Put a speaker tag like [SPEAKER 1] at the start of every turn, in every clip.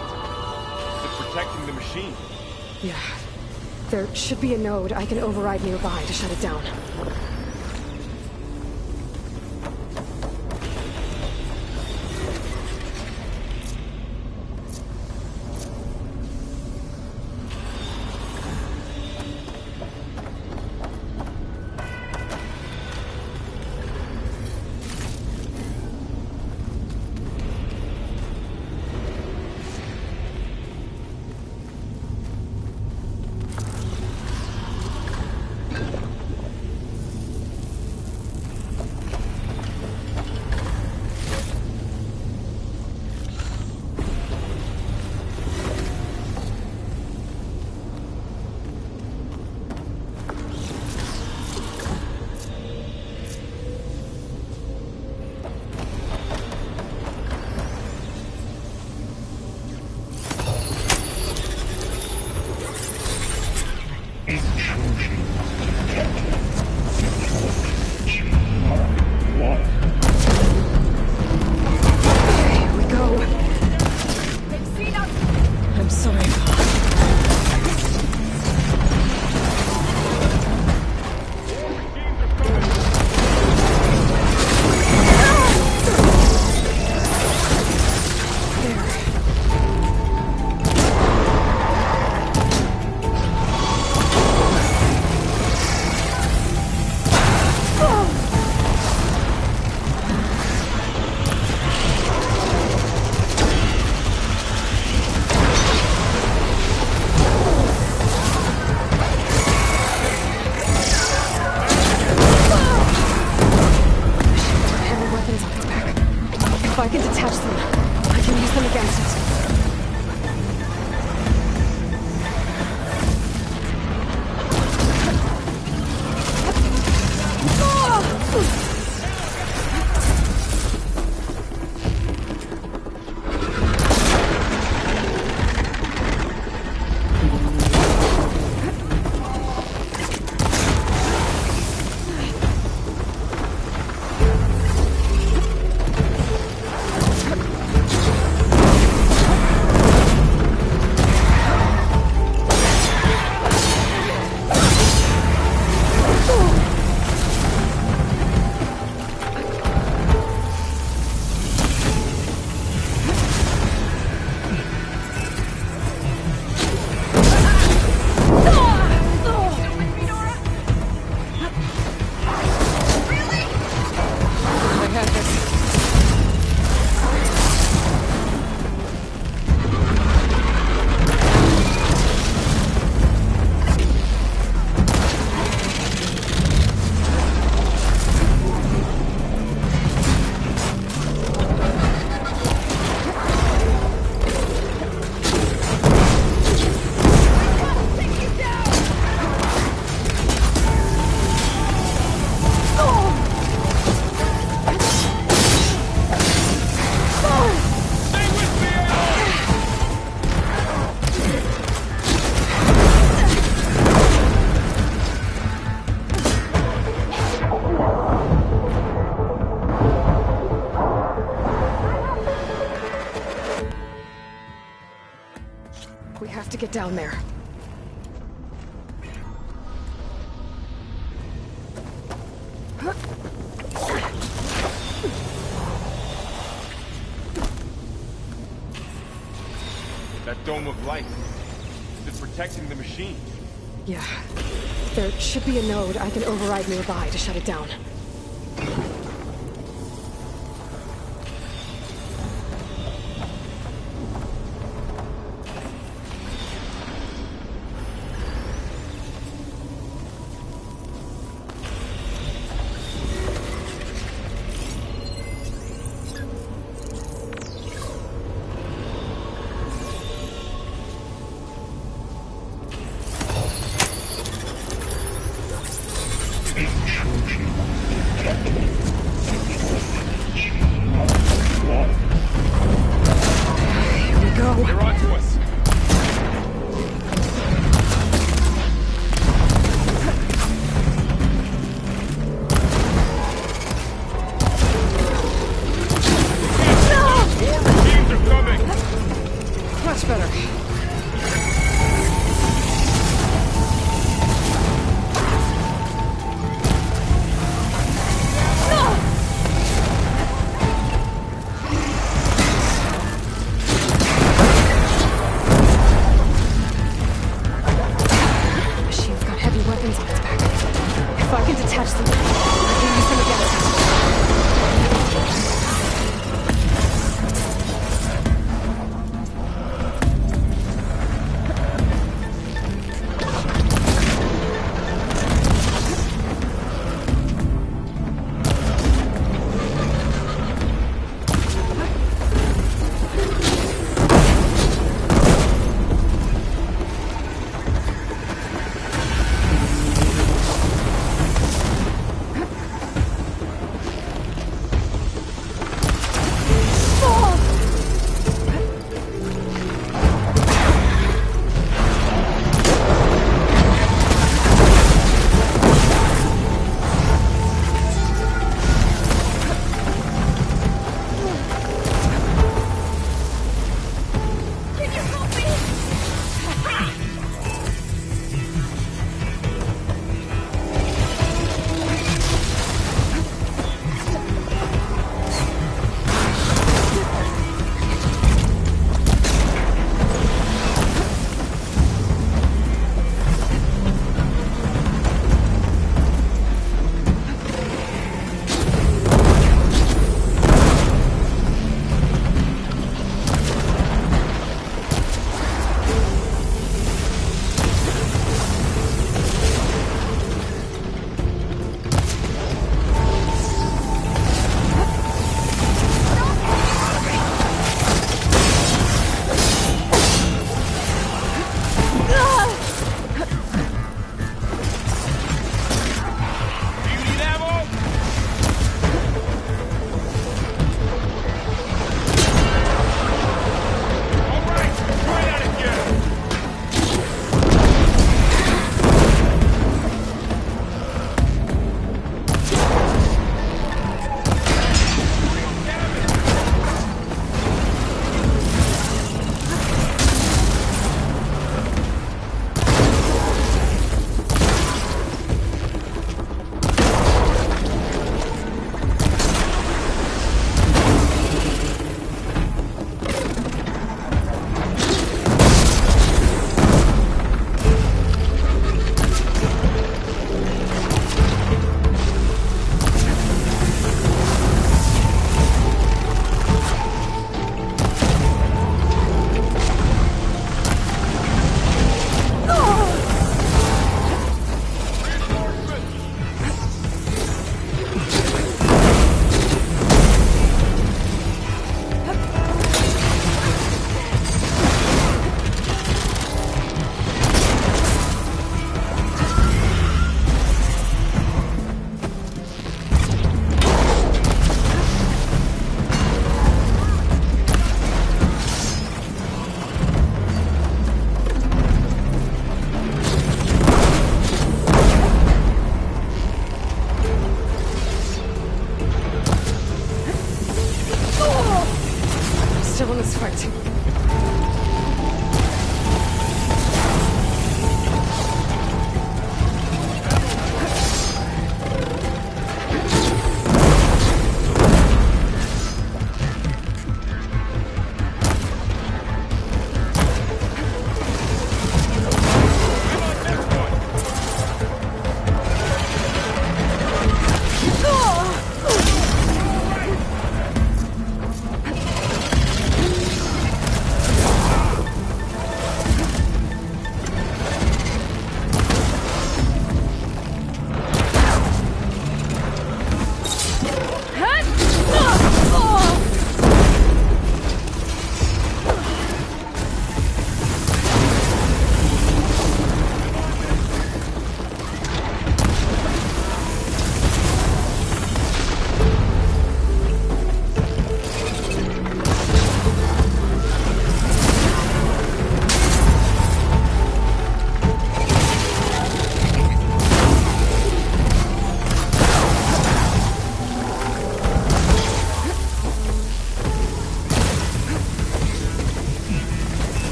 [SPEAKER 1] light. Is it protecting the machine?
[SPEAKER 2] Yeah. There should be a node I can override nearby to shut it down. Get down there.
[SPEAKER 1] That dome of light. Is it protecting the machine?
[SPEAKER 2] Yeah. There should be a node I can override nearby to shut it down. Much better. Machine's got heavy weapons on its back. If I can detach them, I can use them against it.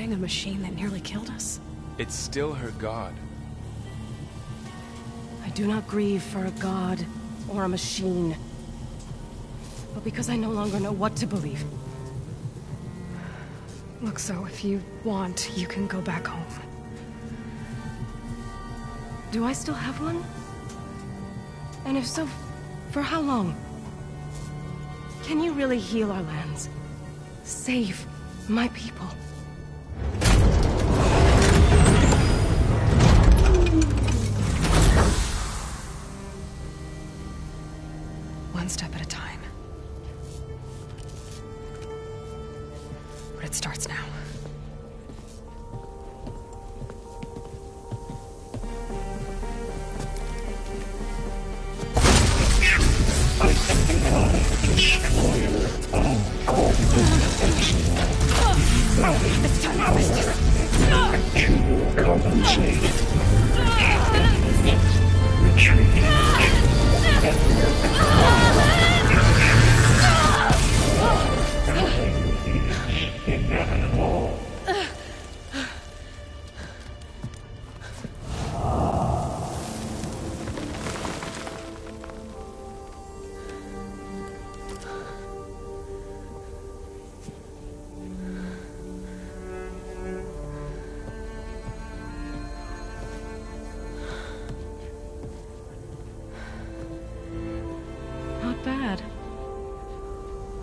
[SPEAKER 2] A machine that nearly killed us.
[SPEAKER 1] It's still her god.
[SPEAKER 2] I do not grieve for a god or a machine, but because I no longer know what to believe. Look, so if you want, you can go back home. Do I still have one? And if so, for how long? Can you really heal our lands? Save my people? One step at a time. But it starts now. This time I missed it.
[SPEAKER 3] To compensate. Retreat. Inevitable.
[SPEAKER 2] Not bad.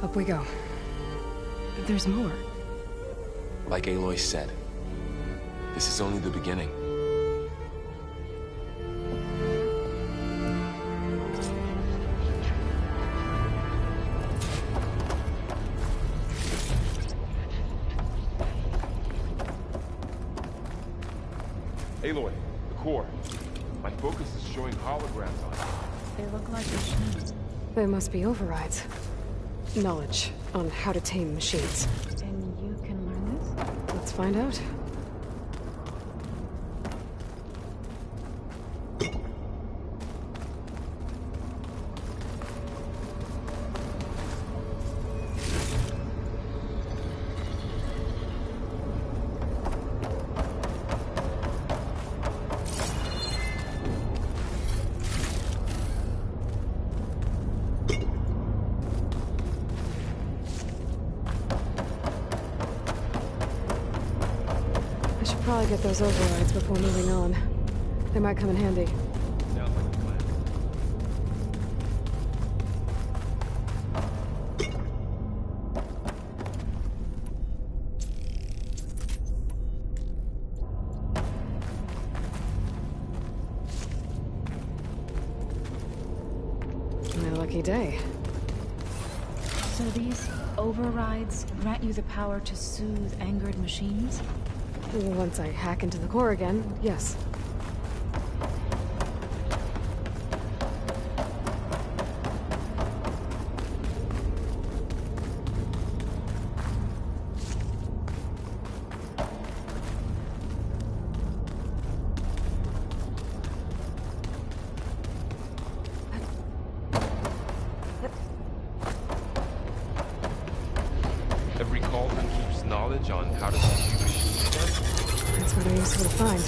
[SPEAKER 2] Up we go. There's more.
[SPEAKER 1] Like Aloy said, this is only the beginning. Aloy, the core. My focus is showing holograms on it.
[SPEAKER 4] They look like machines.
[SPEAKER 2] They must be overrides. Knowledge on how to tame machines.
[SPEAKER 4] And you can learn this?
[SPEAKER 2] Let's find out. I should probably get those overrides before moving on. They might come in handy.
[SPEAKER 1] Sounds like a plan.
[SPEAKER 2] My lucky day.
[SPEAKER 4] So these overrides grant you the power to soothe angered machines?
[SPEAKER 2] Once I hack into the core again, yes.
[SPEAKER 1] Every cauldron keeps knowledge on how to make machines work.
[SPEAKER 2] That's what I used to find.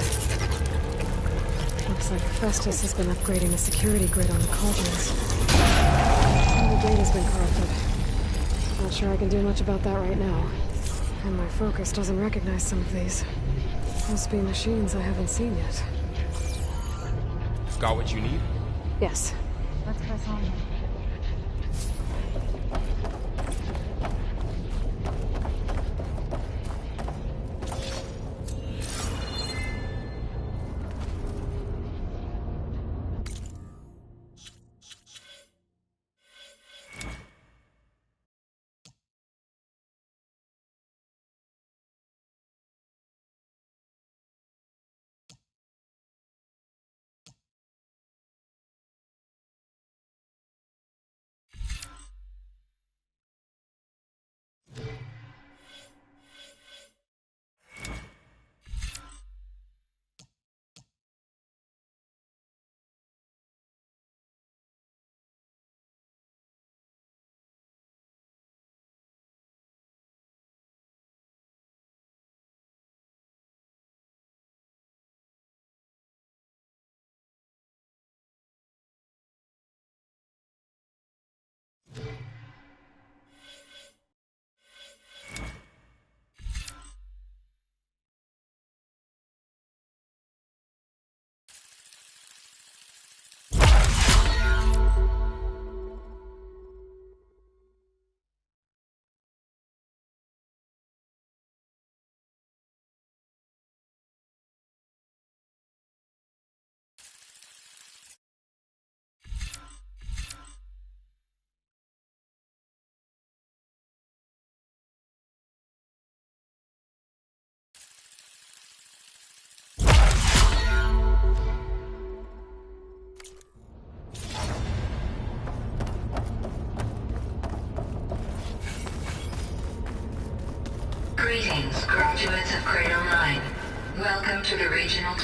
[SPEAKER 5] Looks like Festus has been upgrading the security grid on the cauldrons. Some of the data's been corrupted. Not sure I can do much about that right now. And my focus doesn't recognize some of these. Must be machines I haven't seen yet.
[SPEAKER 1] Got what you need?
[SPEAKER 5] Yes.
[SPEAKER 4] Let's press on.
[SPEAKER 6] Greetings, graduates of Cradle 9. Welcome to the regional...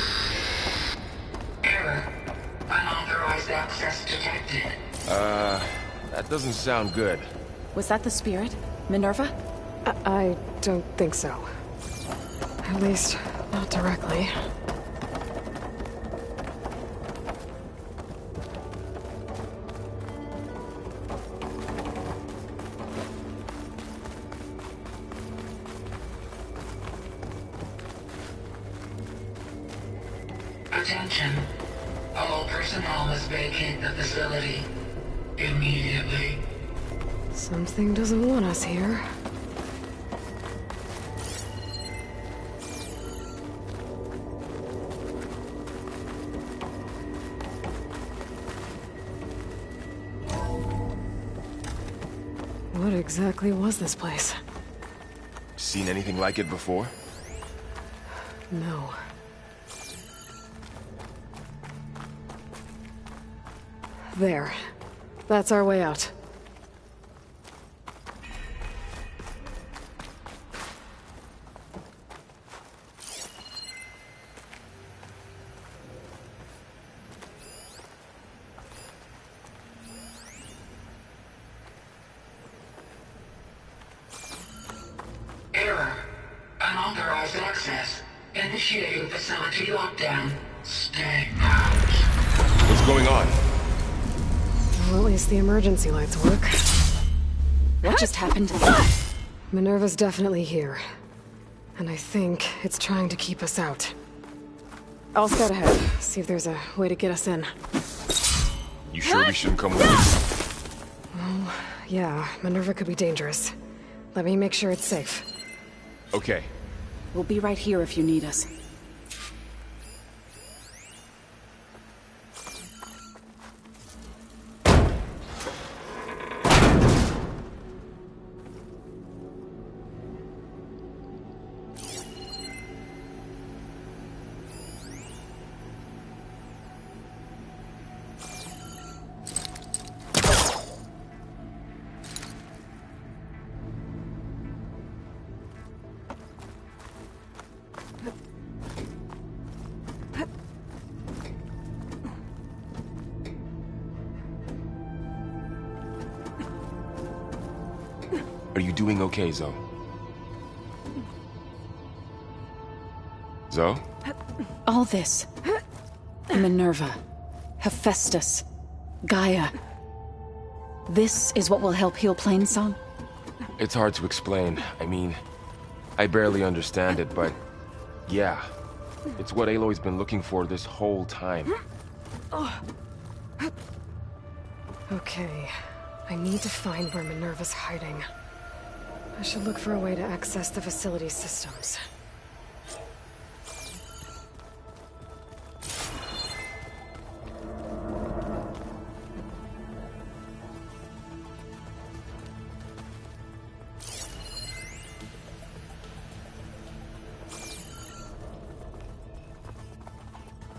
[SPEAKER 6] Error. Unauthorized access detected.
[SPEAKER 1] That doesn't sound good.
[SPEAKER 7] Was that the spirit? Minerva?
[SPEAKER 5] I don't think so. At least, not directly.
[SPEAKER 6] Attention. All personnel must vacate the facility immediately.
[SPEAKER 5] Something doesn't want us here. What exactly was this place?
[SPEAKER 1] Seen anything like it before?
[SPEAKER 5] No. There. That's our way out.
[SPEAKER 6] Error. Unauthorized access. Initiating facility lockdown. Stay out.
[SPEAKER 1] What's going on?
[SPEAKER 5] Well, at least the emergency lights work.
[SPEAKER 7] What just happened?
[SPEAKER 5] Minerva's definitely here. And I think it's trying to keep us out. I'll scout ahead, see if there's a way to get us in.
[SPEAKER 1] You sure we shouldn't come with us?
[SPEAKER 5] Well, yeah, Minerva could be dangerous. Let me make sure it's safe.
[SPEAKER 1] Okay.
[SPEAKER 7] We'll be right here if you need us.
[SPEAKER 1] Are you doing okay, Zoe? Zoe?
[SPEAKER 7] All this. Minerva, Hephaestus, Gaia. This is what will help heal Plainsong?
[SPEAKER 8] It's hard to explain. I mean, I barely understand it, but yeah. It's what Aloy's been looking for this whole time.
[SPEAKER 5] Okay. I need to find where Minerva's hiding. I should look for a way to access the facility's systems.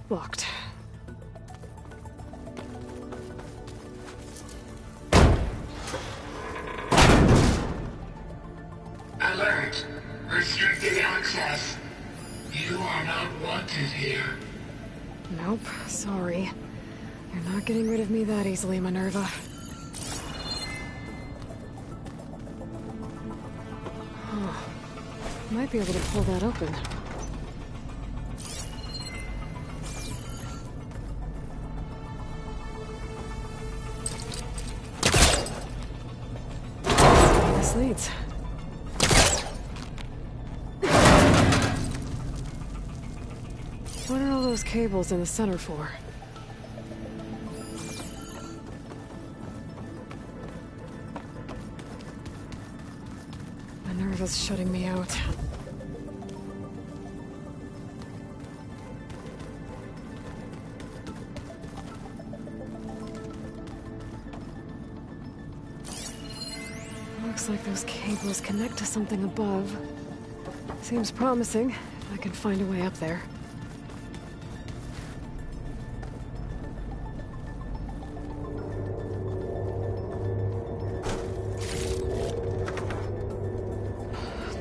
[SPEAKER 5] Locked.
[SPEAKER 6] Alert! Restricted access. You are not wanted here.
[SPEAKER 5] Nope, sorry. You're not getting rid of me that easily, Minerva. Huh. Might be able to pull that open. This leads. What are all those cables in the center for? Minerva's shutting me out. Looks like those cables connect to something above. Seems promising, if I can find a way up there.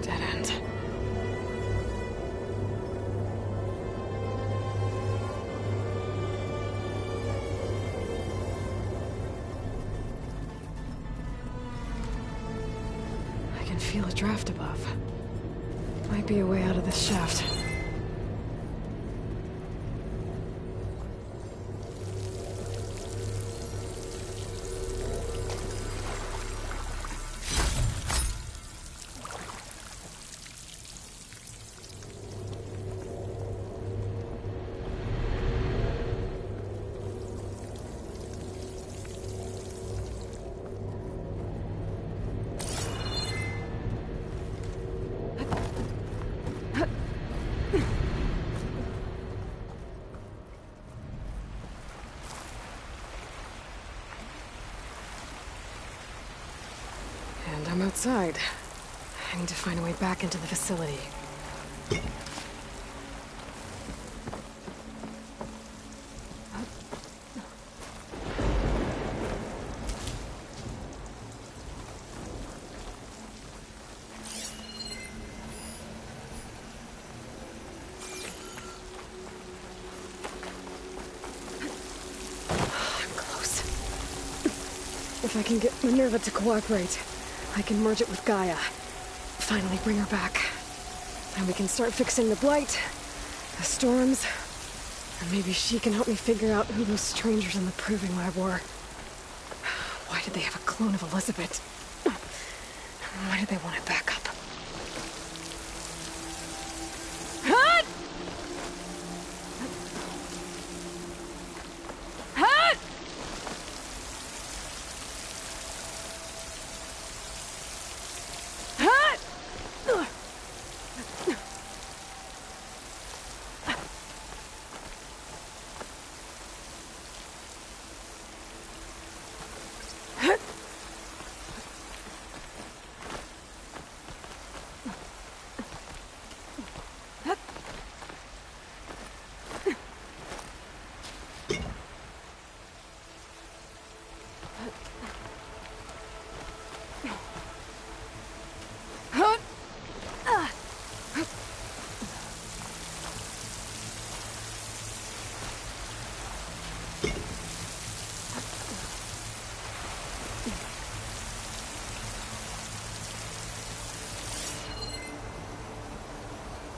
[SPEAKER 5] Dead end. I can feel a draft above. Might be a way out of this shaft. And I'm outside. I need to find a way back into the facility. I'm close. If I can get Minerva to cooperate, I can merge it with Gaia. Finally bring her back. And we can start fixing the blight, the storms, and maybe she can help me figure out who those strangers in the proving lab were. Why did they have a clone of Elizabeth? Why did they want it back up?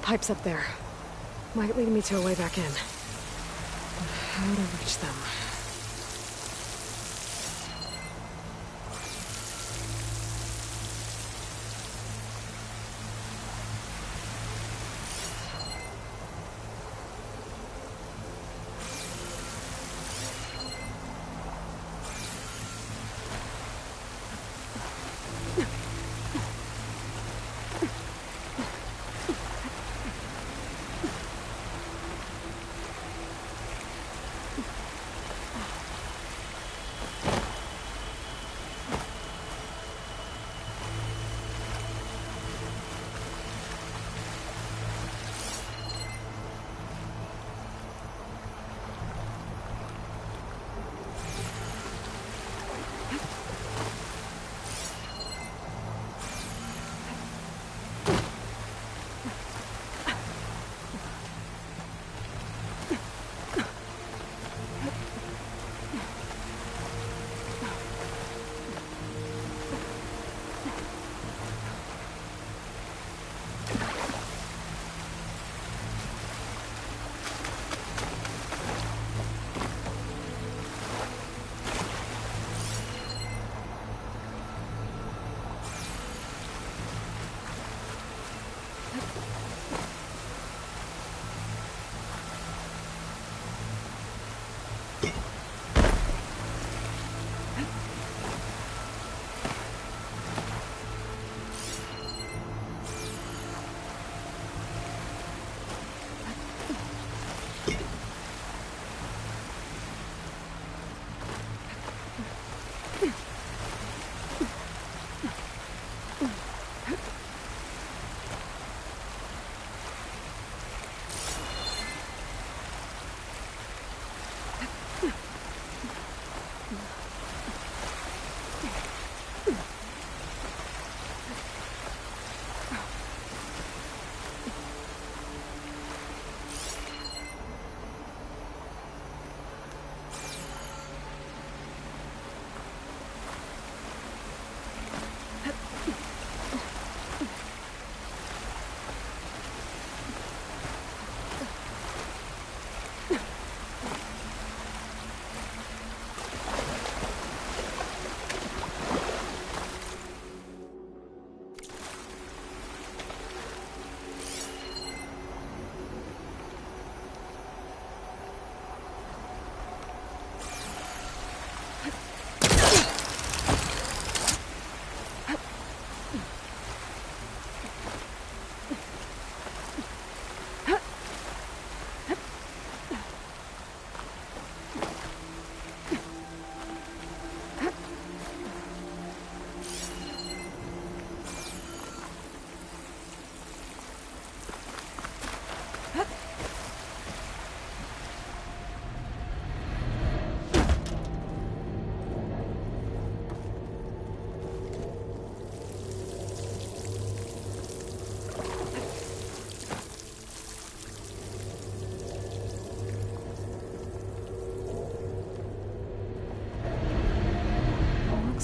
[SPEAKER 5] Pipe's up there. Might lead me to a way back in. How to reach them.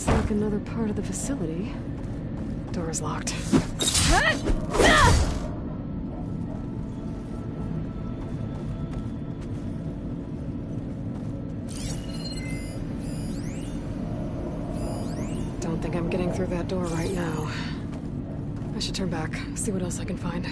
[SPEAKER 5] Like another part of the facility. Door is locked. Don't think I'm getting through that door right now. I should turn back, see what else I can find.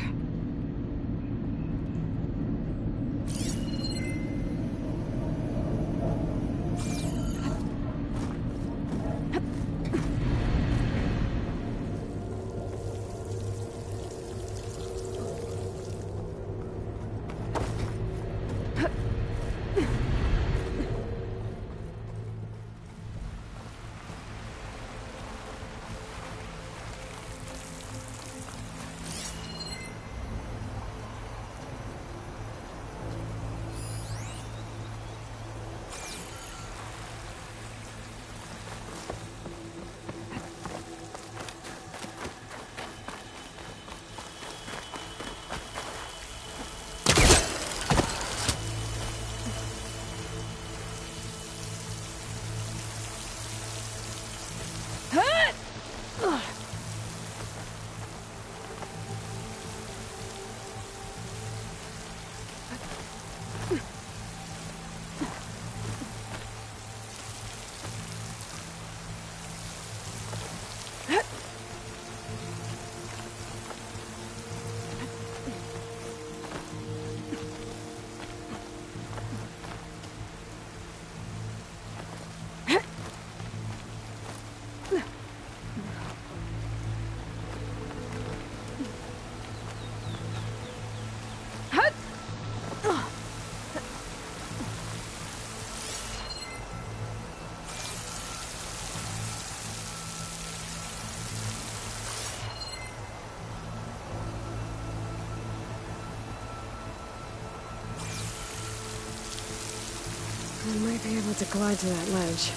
[SPEAKER 5] I might be able to glide to that ledge.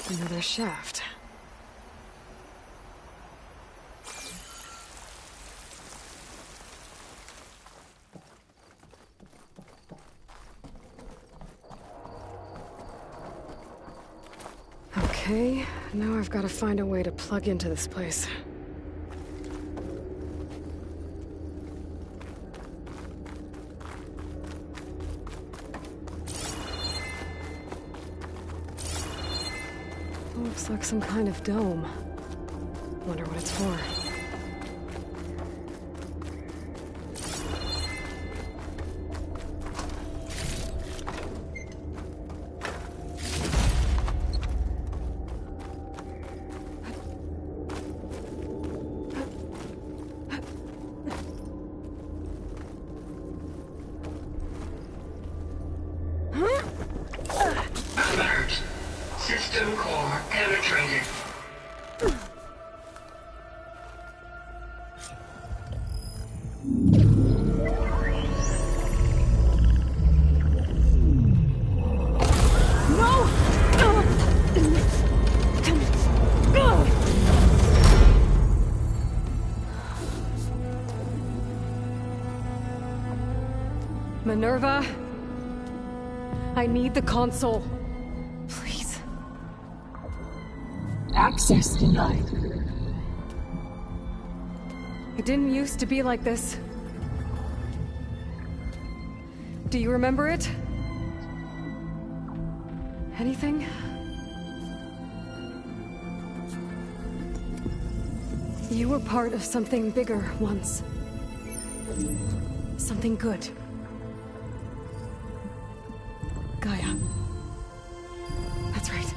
[SPEAKER 5] Another shaft. Okay, now I've got to find a way to plug into this place. Looks like some kind of dome. Wonder what it's for.
[SPEAKER 6] Alert. System core penetrated.
[SPEAKER 5] Minerva, I need the console. Please.
[SPEAKER 3] Access denied.
[SPEAKER 5] It didn't used to be like this. Do you remember it? Anything? You were part of something bigger once. Something good. Gaia. That's right.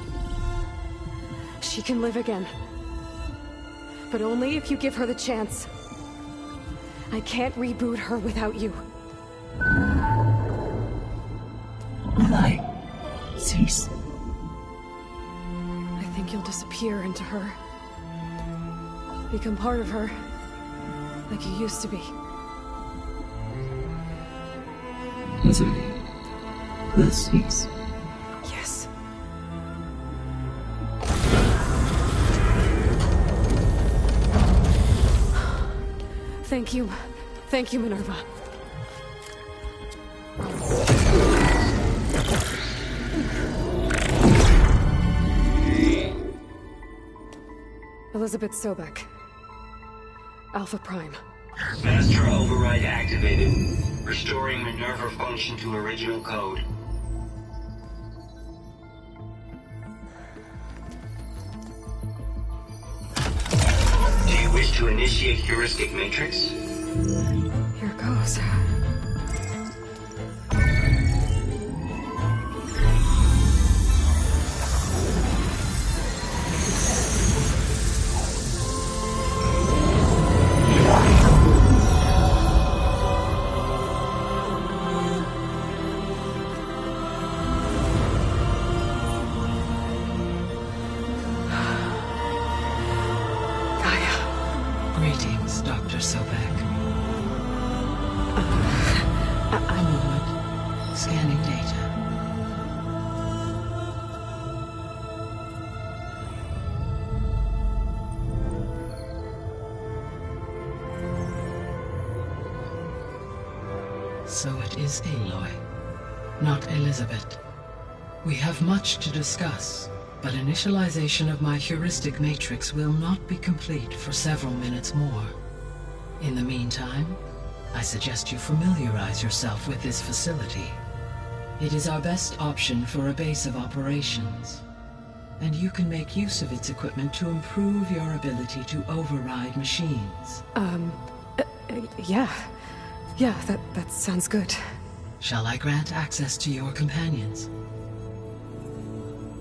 [SPEAKER 5] She can live again. But only if you give her the chance. I can't reboot her without you.
[SPEAKER 3] Light. Cease.
[SPEAKER 5] I think you'll disappear into her. Become part of her. Like you used to be.
[SPEAKER 3] The cease.
[SPEAKER 5] Yes. Thank you. Thank you, Minerva. Elizabeth Sobek. Alpha Prime.
[SPEAKER 9] Master override activated. Restoring Minerva function to original code. Do you wish to initiate heuristic matrix?
[SPEAKER 5] Here goes.
[SPEAKER 3] Greetings, Dr. Sobek. A moment. Scanning data. So it is Aloy, not Elizabeth. We have much to discuss, but initialization of my heuristic matrix will not be complete for several minutes more. In the meantime, I suggest you familiarize yourself with this facility. It is our best option for a base of operations, and you can make use of its equipment to improve your ability to override machines.
[SPEAKER 5] Yeah. Yeah, that sounds good.
[SPEAKER 3] Shall I grant access to your companions?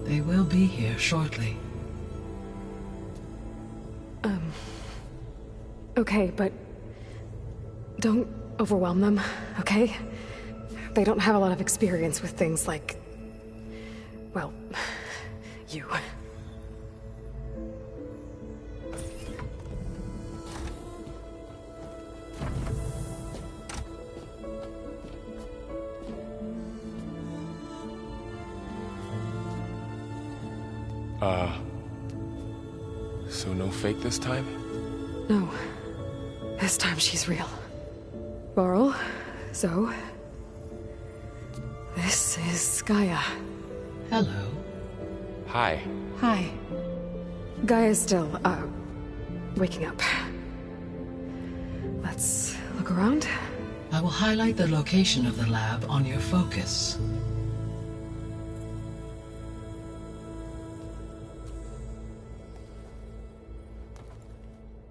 [SPEAKER 3] They will be here shortly.
[SPEAKER 5] Okay, but don't overwhelm them, okay? They don't have a lot of experience with things like, well, you.
[SPEAKER 8] So no fake this time?
[SPEAKER 5] No. This time she's real. Varl, Zoe. This is Gaia.
[SPEAKER 3] Hello.
[SPEAKER 8] Hi.
[SPEAKER 5] Hi. Gaia's still, waking up. Let's look around.
[SPEAKER 3] I will highlight the location of the lab on your focus.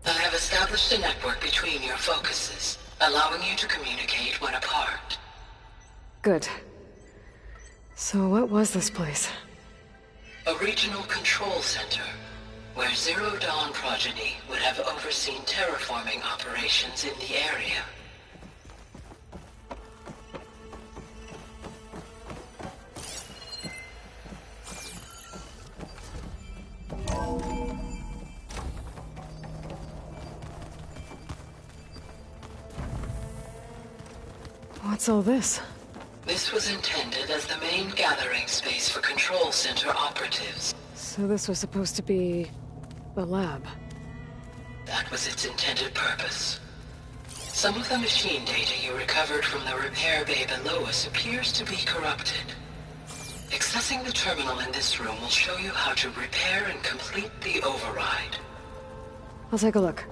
[SPEAKER 10] I have established a network between your focuses, allowing you to communicate when apart.
[SPEAKER 5] Good. So what was this place?
[SPEAKER 10] A regional control center, where Zero Dawn progeny would have overseen terraforming operations in the area.
[SPEAKER 5] What's all this?
[SPEAKER 10] This was intended as the main gathering space for control center operatives.
[SPEAKER 5] So this was supposed to be the lab.
[SPEAKER 10] That was its intended purpose. Some of the machine data you recovered from the repair bay below us appears to be corrupted. Accessing the terminal in this room will show you how to repair and complete the override.
[SPEAKER 5] I'll take a look.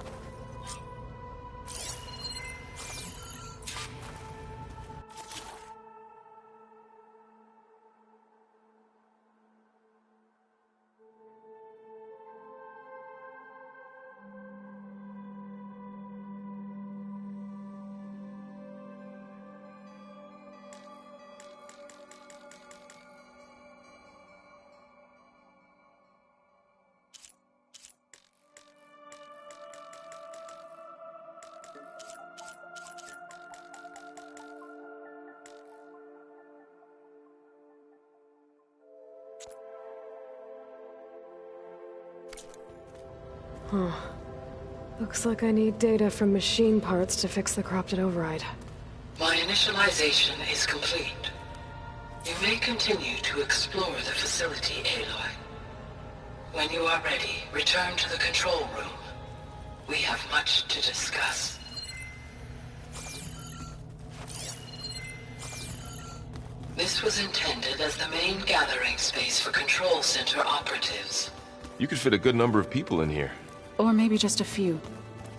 [SPEAKER 5] Huh. Looks like I need data from machine parts to fix the corrupted override.
[SPEAKER 10] My initialization is complete. You may continue to explore the facility, Aloy. When you are ready, return to the control room. We have much to discuss. This was intended as the main gathering space for control center operatives.
[SPEAKER 8] You could fit a good number of people in here.
[SPEAKER 4] Or maybe just a few.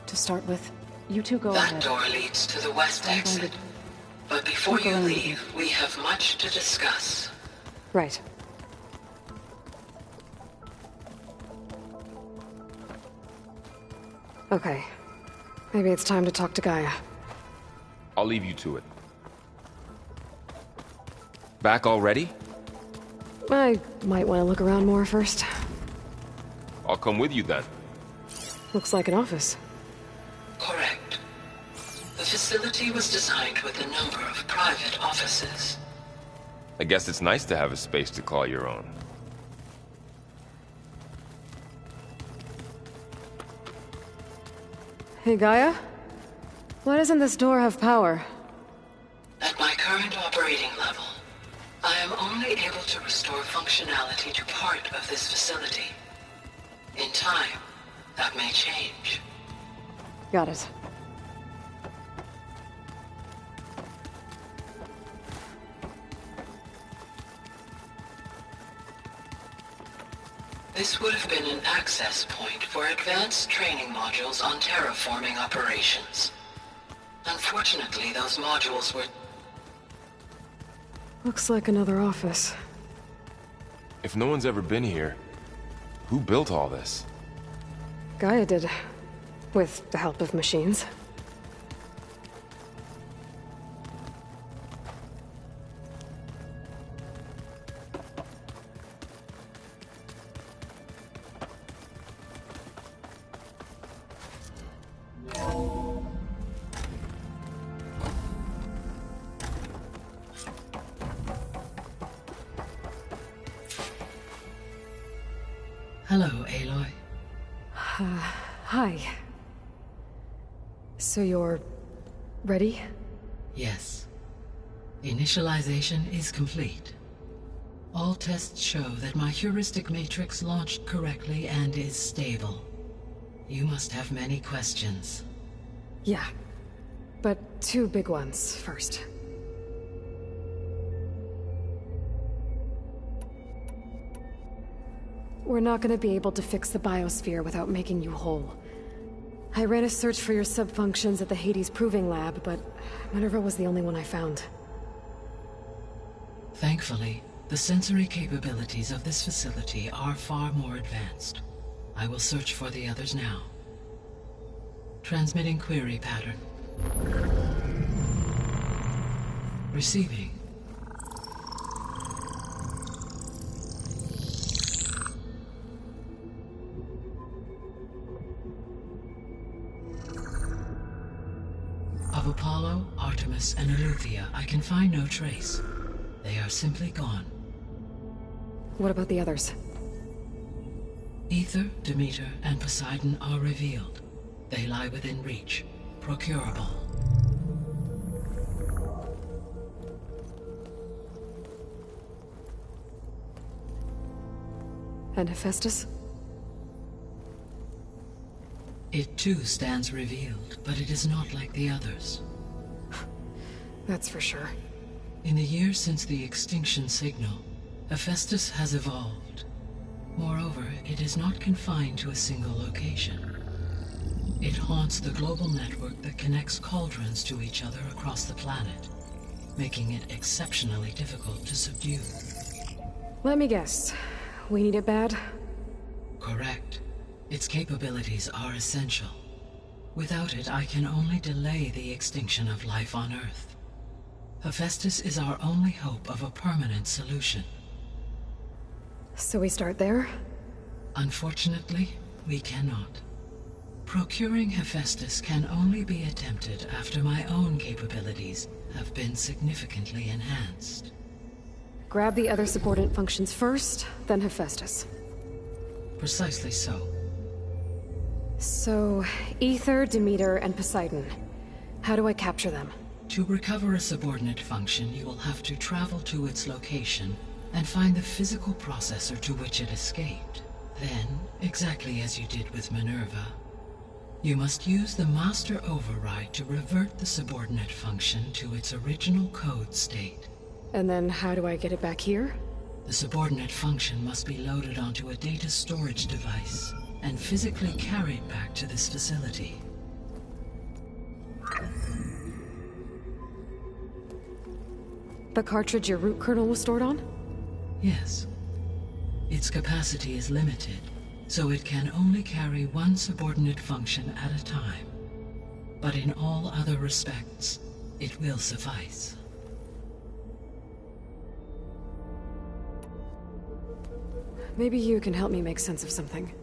[SPEAKER 4] To start with, you two go ahead.
[SPEAKER 10] That door leads to the west exit. But before you leave, we have much to discuss.
[SPEAKER 5] Right. Okay. Maybe it's time to talk to Gaia.
[SPEAKER 8] I'll leave you to it. Back already?
[SPEAKER 5] I might want to look around more first.
[SPEAKER 8] I'll come with you then.
[SPEAKER 5] Looks like an office.
[SPEAKER 10] Correct. The facility was designed with a number of private offices.
[SPEAKER 8] I guess it's nice to have a space to call your own.
[SPEAKER 5] Hey, Gaia? Why doesn't this door have power?
[SPEAKER 10] At my current operating level, I am only able to restore functionality to part of this facility. In time, that may change.
[SPEAKER 5] Got it.
[SPEAKER 10] This would have been an access point for advanced training modules on terraforming operations. Unfortunately, Unfortunately, those modules were...
[SPEAKER 5] Looks like another office.
[SPEAKER 8] If no one's ever been here, who built all this?
[SPEAKER 5] Gaia did. With the help of machines.
[SPEAKER 3] Hello, Aloy.
[SPEAKER 5] Hi. So you're... ready?
[SPEAKER 3] Yes. Initialization is complete. All tests show that my heuristic matrix launched correctly and is stable. You must have many questions.
[SPEAKER 5] Yeah. But 2 big ones first. We're not gonna be able to fix the biosphere without making you whole. I ran a search for your subfunctions at the Hades Proving Lab, but Minerva was the only one I found.
[SPEAKER 3] Thankfully, the sensory capabilities of this facility are far more advanced. I will search for the others now. Transmitting query pattern. Receiving. Of Apollo, Artemis, and Eleuthia, I can find no trace. They are simply gone.
[SPEAKER 5] What about the others?
[SPEAKER 3] Ether, Demeter, and Poseidon are revealed. They lie within reach, procurable.
[SPEAKER 5] And Hephaestus?
[SPEAKER 3] It too stands revealed, but it is not like the others.
[SPEAKER 5] That's for sure.
[SPEAKER 3] In the years since the extinction signal, Hephaestus has evolved. Moreover, it is not confined to a single location. It haunts the global network that connects cauldrons to each other across the planet, making it exceptionally difficult to subdue.
[SPEAKER 5] Let me guess. We need it bad?
[SPEAKER 3] Correct. Its capabilities are essential. Without it, I can only delay the extinction of life on Earth. Hephaestus is our only hope of a permanent solution.
[SPEAKER 5] So we start there?
[SPEAKER 3] Unfortunately, we cannot. Procuring Hephaestus can only be attempted after my own capabilities have been significantly enhanced.
[SPEAKER 5] Grab the other subordinate functions first, then Hephaestus.
[SPEAKER 3] Precisely so.
[SPEAKER 5] So, Ether, Demeter, and Poseidon. How do I capture them?
[SPEAKER 3] To recover a subordinate function, you will have to travel to its location and find the physical processor to which it escaped. Then, exactly as you did with Minerva, you must use the master override to revert the subordinate function to its original code state.
[SPEAKER 5] And then how do I get it back here?
[SPEAKER 3] The subordinate function must be loaded onto a data storage device and physically carried back to this facility.
[SPEAKER 5] The cartridge your root kernel was stored on?
[SPEAKER 3] Yes. Its capacity is limited, so it can only carry one subordinate function at a time. But in all other respects, it will suffice.
[SPEAKER 5] Maybe you can help me make sense of something.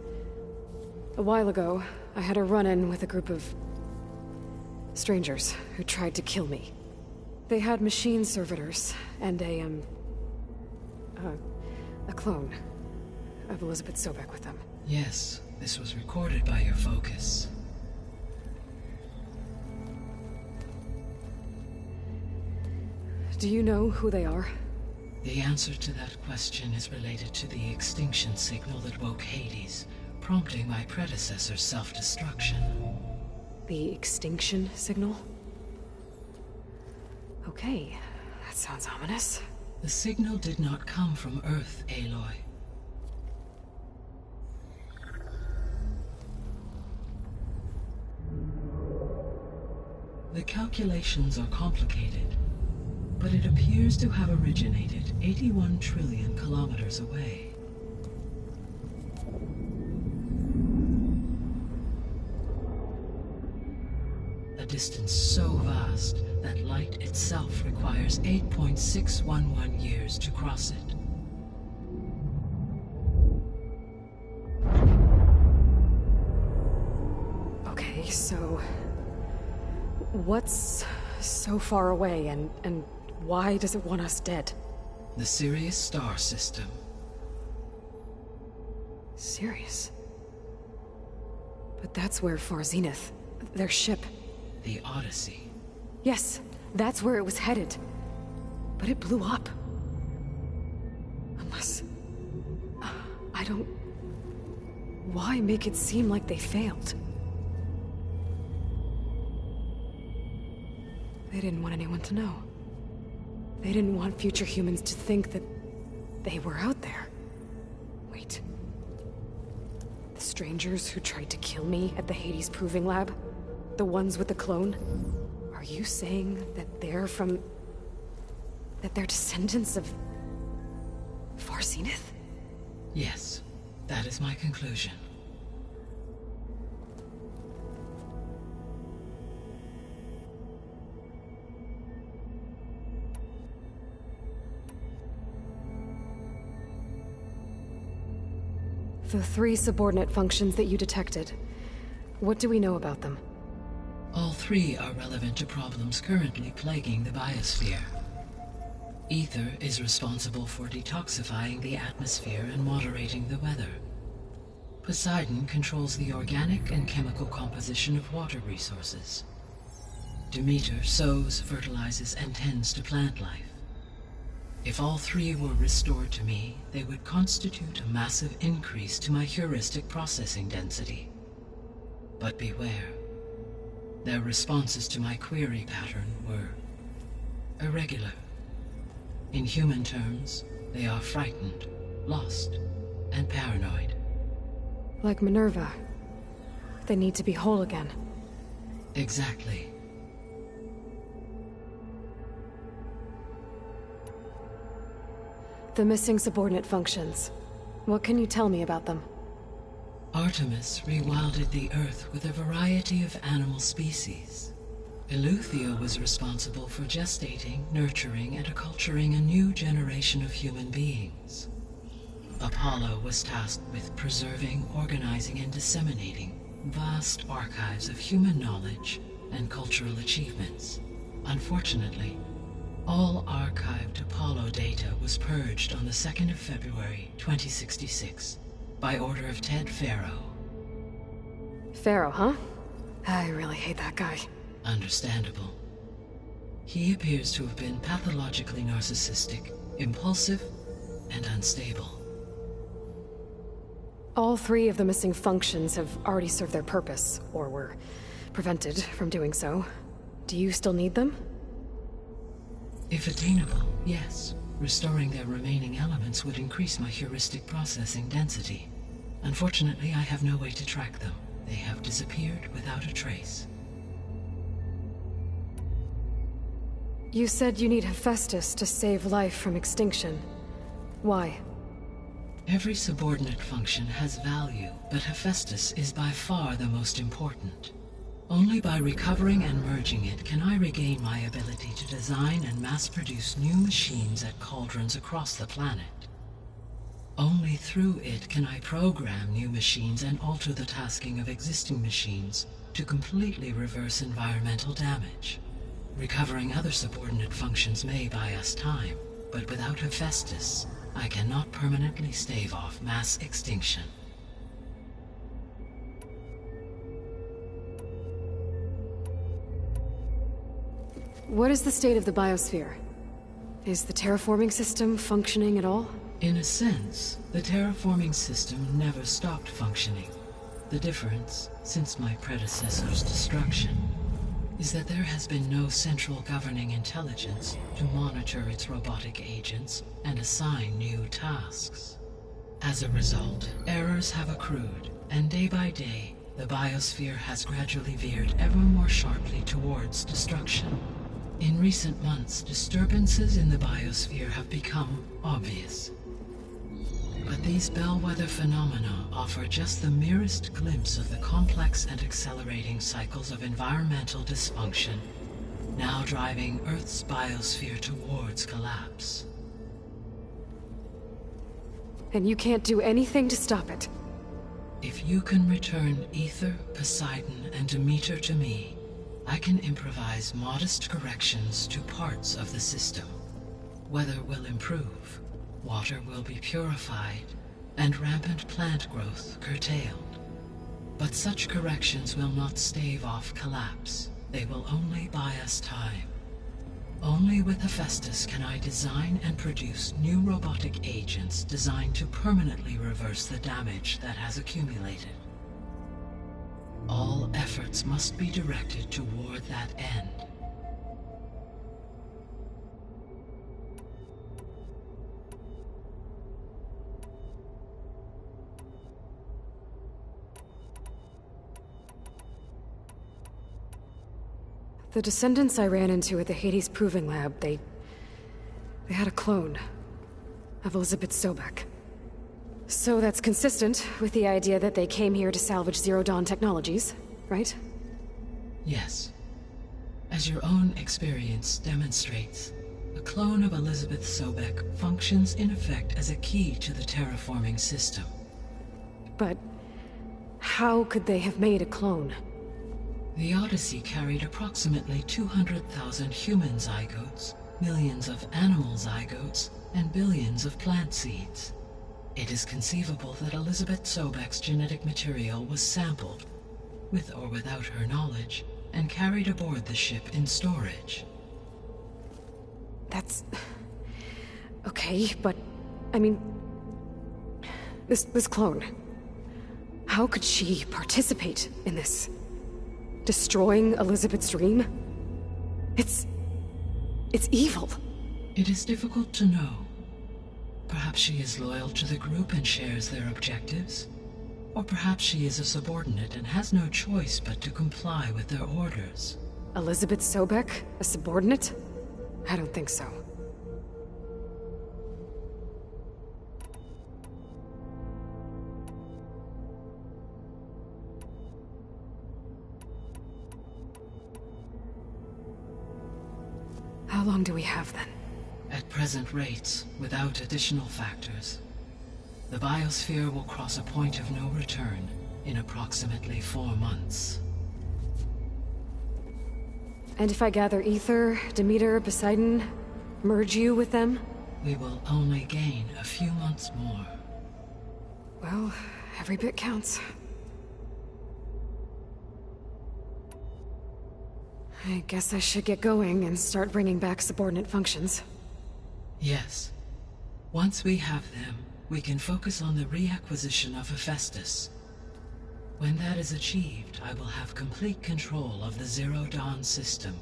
[SPEAKER 5] A while ago, I had a run-in with a group of strangers who tried to kill me. They had machine servitors and a clone of Elizabeth Sobek with them.
[SPEAKER 3] Yes, this was recorded by your focus.
[SPEAKER 5] Do you know who they are?
[SPEAKER 3] The answer to that question is related to the extinction signal that woke Hades, prompting my predecessor's self-destruction.
[SPEAKER 5] The extinction signal? Okay, that sounds ominous.
[SPEAKER 3] The signal did not come from Earth, Aloy. The calculations are complicated, but it appears to have originated 81 trillion kilometers away. A distance so vast that light itself requires 8.611 years to cross it.
[SPEAKER 5] Okay, so... what's so far away, and why does it want us dead?
[SPEAKER 3] The Sirius star system.
[SPEAKER 5] Sirius? But that's where Far Zenith, their ship...
[SPEAKER 3] The Odyssey.
[SPEAKER 5] Yes, that's where it was headed. But it blew up. Unless... I don't... Why make it seem like they failed? They didn't want anyone to know. They didn't want future humans to think that they were out there. Wait. The strangers who tried to kill me at the Hades Proving Lab? The ones with the clone? Are you saying that they're from... that they're descendants of... Far Zenith?
[SPEAKER 3] Yes, that is my conclusion.
[SPEAKER 5] The 3 subordinate functions that you detected. What do we know about them?
[SPEAKER 3] All 3 are relevant to problems currently plaguing the biosphere. Ether is responsible for detoxifying the atmosphere and moderating the weather. Poseidon controls the organic and chemical composition of water resources. Demeter sows, fertilizes, and tends to plant life. If all 3 were restored to me, they would constitute a massive increase to my heuristic processing density. But beware. Their responses to my query pattern were irregular. In human terms, they are frightened, lost, and paranoid.
[SPEAKER 5] Like Minerva. They need to be whole again.
[SPEAKER 3] Exactly.
[SPEAKER 5] The missing subordinate functions. What can you tell me about them?
[SPEAKER 3] Artemis rewilded the Earth with a variety of animal species. Eleuthia was responsible for gestating, nurturing, and acculturating a new generation of human beings. Apollo was tasked with preserving, organizing, and disseminating vast archives of human knowledge and cultural achievements. Unfortunately, all archived Apollo data was purged on the 2nd of February, 2066. By order of Ted Faro.
[SPEAKER 5] Faro, huh? I really hate that guy.
[SPEAKER 3] Understandable. He appears to have been pathologically narcissistic, impulsive, and unstable.
[SPEAKER 5] All 3 of the missing functions have already served their purpose, or were prevented from doing so. Do you still need them?
[SPEAKER 3] If attainable, yes. Restoring their remaining elements would increase my heuristic processing density. Unfortunately, I have no way to track them. They have disappeared without a trace.
[SPEAKER 5] You said you need Hephaestus to save life from extinction. Why?
[SPEAKER 3] Every subordinate function has value, but Hephaestus is by far the most important. Only by recovering and merging it can I regain my ability to design and mass-produce new machines at cauldrons across the planet. Only through it can I program new machines and alter the tasking of existing machines to completely reverse environmental damage. Recovering other subordinate functions may buy us time, but without Hephaestus, I cannot permanently stave off mass extinction.
[SPEAKER 5] What is the state of the biosphere? Is the terraforming system functioning at all?
[SPEAKER 3] In a sense, the terraforming system never stopped functioning. The difference, since my predecessor's destruction, is that there has been no central governing intelligence to monitor its robotic agents and assign new tasks. As a result, errors have accrued, and day by day, the biosphere has gradually veered ever more sharply towards destruction. In recent months, disturbances in the biosphere have become obvious. But these bellwether phenomena offer just the merest glimpse of the complex and accelerating cycles of environmental dysfunction, now driving Earth's biosphere towards collapse.
[SPEAKER 5] And you can't do anything to stop it?
[SPEAKER 3] If you can return Aether, Poseidon, and Demeter to me, I can improvise modest corrections to parts of the system. Weather will improve, water will be purified, and rampant plant growth curtailed. But such corrections will not stave off collapse. They will only buy us time. Only with Hephaestus can I design and produce new robotic agents designed to permanently reverse the damage that has accumulated. All efforts must be directed toward that end.
[SPEAKER 5] The descendants I ran into at the Hades Proving Lab, they had a clone of Elizabeth Sobek. So that's consistent with the idea that they came here to salvage Zero Dawn technologies, right?
[SPEAKER 3] Yes. As your own experience demonstrates, a clone of Elizabeth Sobek functions in effect as a key to the terraforming system.
[SPEAKER 5] But how could they have made a clone?
[SPEAKER 3] The Odyssey carried approximately 200,000 human zygotes, millions of animal zygotes, and billions of plant seeds. It is conceivable that Elizabeth Sobek's genetic material was sampled, with or without her knowledge, and carried aboard the ship in storage.
[SPEAKER 5] That's... okay, but... I mean... This clone... How could she participate in this? Destroying Elizabeth's dream? It's evil.
[SPEAKER 3] It is difficult to know. Perhaps she is loyal to the group and shares their objectives. Or perhaps she is a subordinate and has no choice but to comply with their orders.
[SPEAKER 5] Elizabeth Sobek? A subordinate? I don't think so. How long do we have, then?
[SPEAKER 3] At present rates, without additional factors, the biosphere will cross a point of no return in approximately 4 months.
[SPEAKER 5] And if I gather Aether, Demeter, Poseidon, merge you with them?
[SPEAKER 3] We will only gain a few months more.
[SPEAKER 5] Well, every bit counts. I guess I should get going and start bringing back subordinate functions.
[SPEAKER 3] Yes. Once we have them, we can focus on the reacquisition of Hephaestus. When that is achieved, I will have complete control of the Zero Dawn system,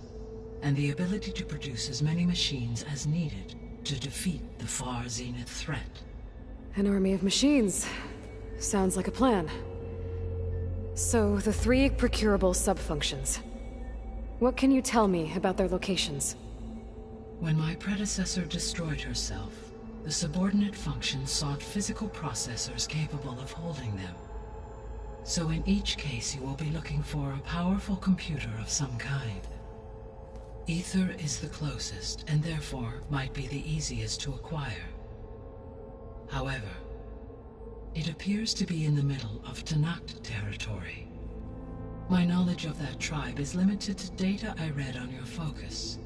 [SPEAKER 3] and the ability to produce as many machines as needed to defeat the far zenith threat.
[SPEAKER 5] An army of machines. Sounds like a plan. So, the 3 procurable sub-functions. What can you tell me about their locations?
[SPEAKER 3] When my predecessor destroyed herself, the subordinate functions sought physical processors capable of holding them. So in each case you will be looking for a powerful computer of some kind. Aether is the closest, and therefore might be the easiest to acquire. However, it appears to be in the middle of Tanakh territory. My knowledge of that tribe is limited to data I read on your focus,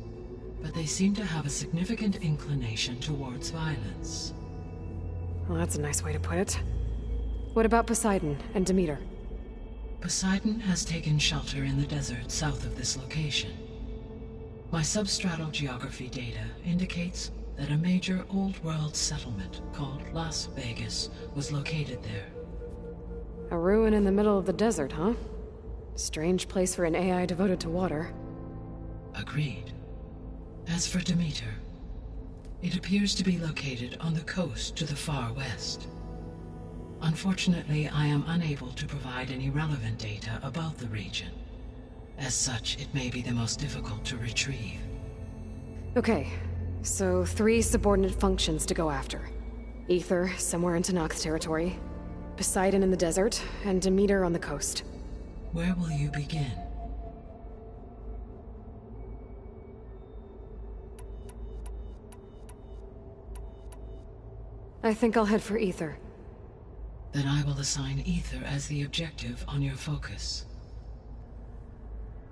[SPEAKER 3] but they seem to have a significant inclination towards violence.
[SPEAKER 5] Well, that's a nice way to put it. What about Poseidon and Demeter?
[SPEAKER 3] Poseidon has taken shelter in the desert south of this location. My substratal geography data indicates that a major old-world settlement called Las Vegas was located there.
[SPEAKER 5] A ruin in the middle of the desert, huh? Strange place for an AI devoted to water.
[SPEAKER 3] Agreed. As for Demeter, it appears to be located on the coast to the far west. Unfortunately, I am unable to provide any relevant data about the region. As such, it may be the most difficult to retrieve.
[SPEAKER 5] Okay, so 3 subordinate functions to go after. Aether, somewhere in Tenakth's territory. Poseidon in the desert, and Demeter on the coast.
[SPEAKER 3] Where will you begin?
[SPEAKER 5] I think I'll head for Aether.
[SPEAKER 3] Then I will assign Aether as the objective on your focus.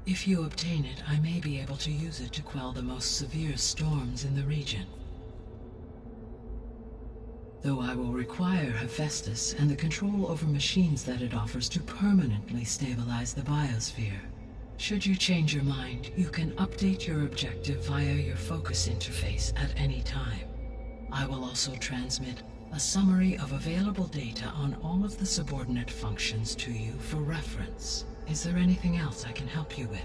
[SPEAKER 3] If you obtain it, I may be able to use it to quell the most severe storms in the region. Though I will require Hephaestus and the control over machines that it offers to permanently stabilize the biosphere. Should you change your mind, you can update your objective via your focus interface at any time. I will also transmit a summary of available data on all of the subordinate functions to you for reference. Is there anything else I can help you with?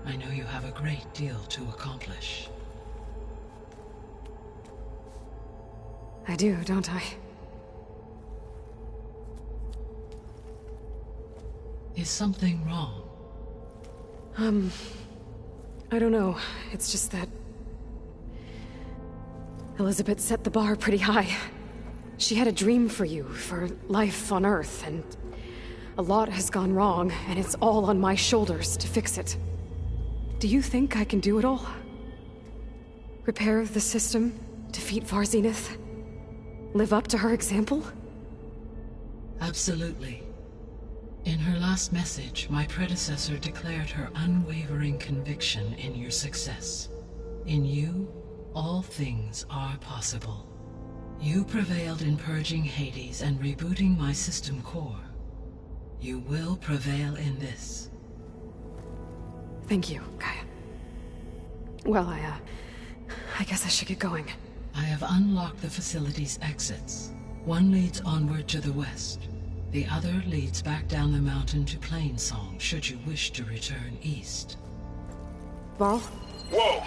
[SPEAKER 3] I know you have a great deal to accomplish.
[SPEAKER 5] I do, don't I?
[SPEAKER 3] Is something wrong?
[SPEAKER 5] I don't know. It's just that... Elizabeth set the bar pretty high. She had a dream for you, for life on Earth, and... a lot has gone wrong, and it's all on my shoulders to fix it. Do you think I can do it all? Repair the system? Defeat Varzenith? Live up to her example?
[SPEAKER 3] Absolutely. In her last message, my predecessor declared her unwavering conviction in your success. In you, all things are possible. You prevailed in purging Hades and rebooting my system core. You will prevail in this.
[SPEAKER 5] Thank you, Gaia. Well, I guess I should get going.
[SPEAKER 3] I have unlocked the facility's exits. One leads onward to the west. The other leads back down the mountain to Plainsong, should you wish to return east.
[SPEAKER 5] Varl?
[SPEAKER 8] Whoa!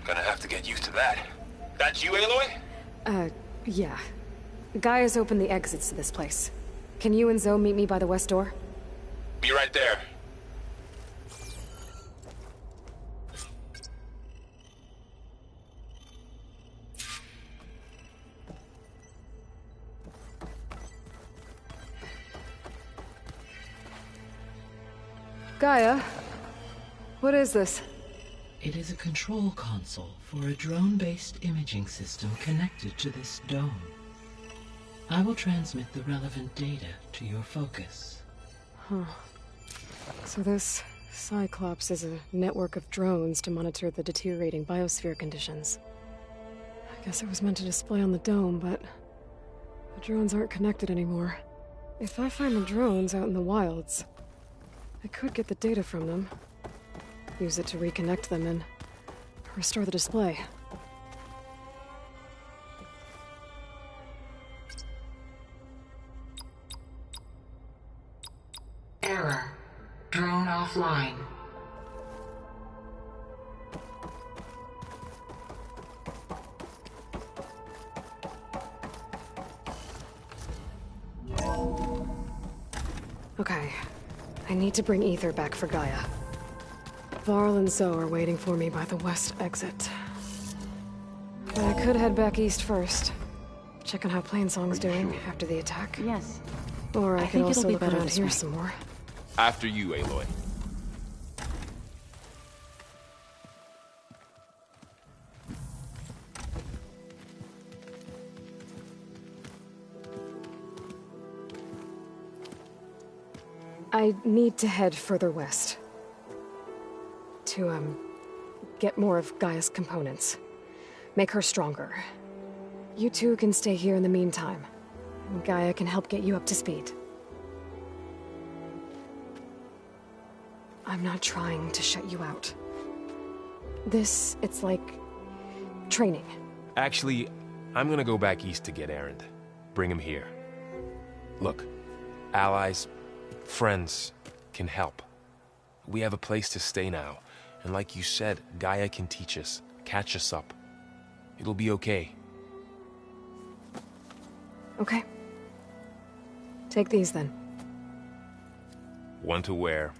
[SPEAKER 8] Gonna have to get used to that. That's you, Aloy?
[SPEAKER 5] Yeah. Gaia's opened the exits to this place. Can you and Zoe meet me by the west door?
[SPEAKER 8] Be right there.
[SPEAKER 5] Gaia? What is this?
[SPEAKER 3] It is a control console for a drone-based imaging system connected to this dome. I will transmit the relevant data to your focus.
[SPEAKER 5] Huh. So this Cyclops is a network of drones to monitor the deteriorating biosphere conditions. I guess it was meant to display on the dome, but the drones aren't connected anymore. If I find the drones out in the wilds, I could get the data from them, use it to reconnect them and restore the display.
[SPEAKER 6] Error. Drone offline.
[SPEAKER 5] Okay. I need to bring Aether back for Gaia. Varl and Zoe are waiting for me by the west exit. But I could head back east first. Check on how Plainsong's doing after the attack.
[SPEAKER 4] Yes.
[SPEAKER 5] Or I could
[SPEAKER 4] think it'll
[SPEAKER 5] also
[SPEAKER 4] be
[SPEAKER 5] look
[SPEAKER 4] better
[SPEAKER 5] around
[SPEAKER 4] this
[SPEAKER 5] here
[SPEAKER 4] way.
[SPEAKER 5] some more.
[SPEAKER 8] After you, Aloy.
[SPEAKER 5] I need to head further west. To, get more of Gaia's components. Make her stronger. You two can stay here in the meantime. Gaia can help get you up to speed. I'm not trying to shut you out. It's like... training.
[SPEAKER 8] Actually, I'm gonna go back east to get Erend. Bring him here. Look, allies, friends can help. We have a place to stay now, and like you said, Gaia can teach us, catch us up. It'll be okay.
[SPEAKER 5] Okay. Take these then.
[SPEAKER 8] One to wear,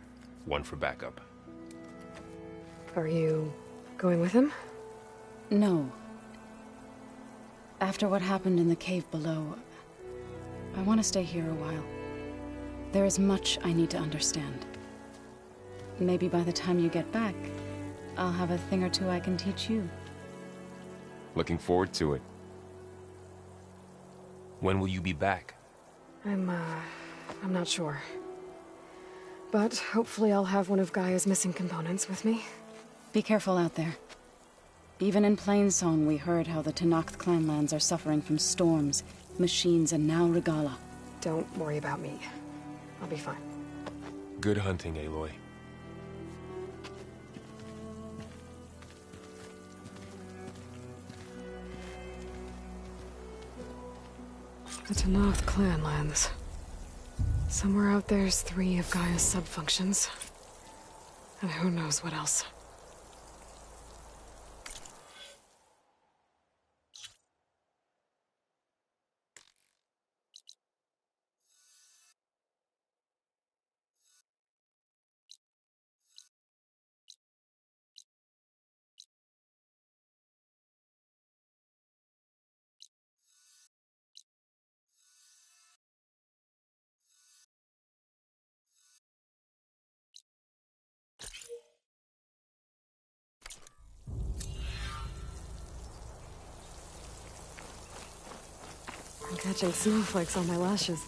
[SPEAKER 8] one for backup.
[SPEAKER 5] Are you going with him?
[SPEAKER 4] No. After what happened in the cave below, I want to stay here a while. There is much I need to understand. Maybe by the time you get back, I'll have a thing or two I can teach you.
[SPEAKER 8] Looking forward to it. When will you be back?
[SPEAKER 5] I'm not sure. But hopefully I'll have one of Gaia's missing components with me.
[SPEAKER 4] Be careful out there. Even in Plainsong, we heard how the Tenakth clanlands are suffering from storms, machines, and now Regala.
[SPEAKER 5] Don't worry about me. I'll be fine.
[SPEAKER 8] Good hunting, Aloy.
[SPEAKER 5] The Tenakth clanlands. Somewhere out there's 3 of Gaia's sub-functions. And who knows what else. I'm catching snowflakes on my lashes.